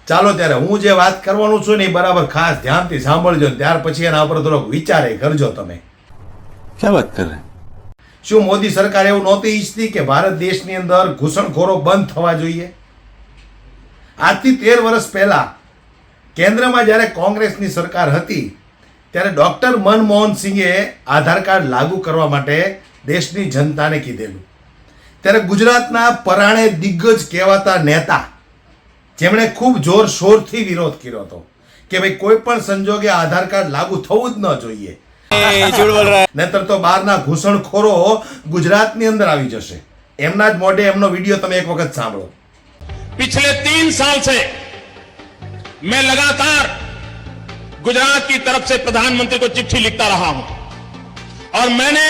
ચાલો ત્યારે હું જે વાત કરવાનું છું ને એ બરાબર ખાસ ધ્યાનથી સાંભળજો, ત્યાર પછી એના ઉપર થોડોક વિચારે કરજો તમે. क्या बात कर रहे हैं? શું મોદી સરકાર એવું નહોતી ઈચ્છતી કે ભારત દેશની અંદર ઘૂસણખોરો બંધ થવા જોઈએ? આજથી 13 વર્ષ પહેલા કેન્દ્રમાં જ્યારે કોંગ્રેસની સરકાર હતી ત્યારે ડોક્ટર મનમોહન સિંહે આધાર કાર્ડ લાગુ કરવા માટે દેશની જનતાને કીધેલું. ત્યારે ગુજરાતના પરાણે દિગ્ગજ કહેવાતા નેતા જેમણે ખૂબ જોરશોરથી વિરોધ કર્યો હતો કે ભાઈ કોઈ પણ સંજોગે આધાર કાર્ડ લાગુ થવું જ ન જોઈએ, નહીતર તો બહારના ઘૂસણખોરો ગુજરાતની અંદર આવી જશે. એમના જ મોઢે એમનો વિડીયો તમે એક વખત સાંભળો. पिछले 3 साल से मैं लगातार गुजरात की तरफ से प्रधानमंत्री को चिट्ठी लिखता रहा हूं और मैंने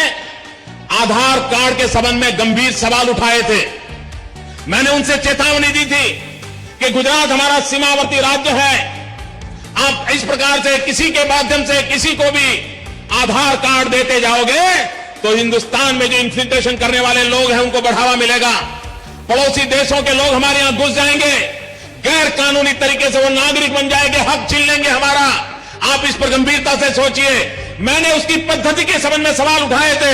आधार कार्ड के संबंध में गंभीर सवाल उठाए थे. मैंने उनसे चेतावनी दी थी कि गुजरात हमारा सीमावर्ती राज्य है, आप इस प्रकार से किसी के माध्यम से किसी को भी आधार कार्ड देते जाओगे तो हिंदुस्तान में जो इन्फिल्ट्रेशन करने वाले लोग हैं उनको बढ़ावा मिलेगा, पड़ोसी देशों के लोग हमारे यहां घुस जाएंगे, गैर कानूनी तरीके से वो नागरिक बन जाएंगे, हक छीन लेंगे हमारा. आप इस पर गंभीरता से सोचिए. मैंने उसकी पद्धति के संबंध में सवाल उठाए थे.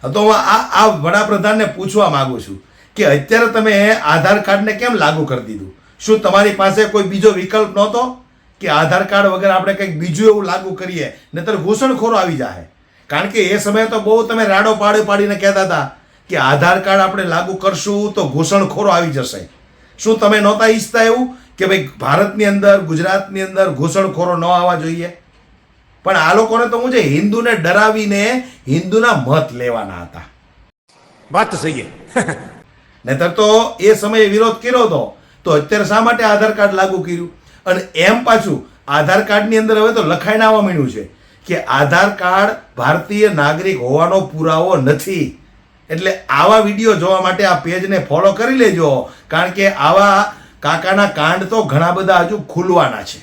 તો આ વડાપ્રધાનને પૂછવા માંગુ છું કે અત્યારે તમે આધાર કાર્ડને કેમ લાગુ કરી દીધું? શું તમારી પાસે કોઈ બીજો વિકલ્પ નહોતો કે આધાર કાર્ડ વગર આપણે કંઈક બીજું એવું લાગુ કરીએ, નહીતર ઘૂસણખોરો આવી જાય? કારણ કે એ સમયે તો બહુ તમે રાડો પાડીને કહેતા હતા કે આધાર કાર્ડ આપણે લાગુ કરશું તો ઘૂસણખોરો આવી જશે. શું તમે નહોતા ઈચ્છતા એવું કે ભાઈ ભારતની અંદર ગુજરાતની અંદર ઘૂસણખોરો ન આવવા જોઈએ? પણ આ લોકોને તો હું જે હિન્દુને ડરાવીને હિન્દુના મત લેવાના હતા. बात तो सही है. નહીતર તો એ સમયે વિરોધ કર્યો હતો તો અત્યારે શા માટે આધાર કાર્ડ લાગુ કર્યું? અને એમ પાછું આધાર કાર્ડની અંદર હવે તો લખાઈને આવવા માંડ્યું છે કે આધાર કાર્ડ ભારતીય નાગરિક હોવાનો પુરાવો નથી. એટલે આવા વિડીયો જોવા માટે આ પેજને ફોલો કરી લેજો, કારણ કે આવા કાકાના કાંડ તો ઘણા બધા હજુ ખુલવાના છે.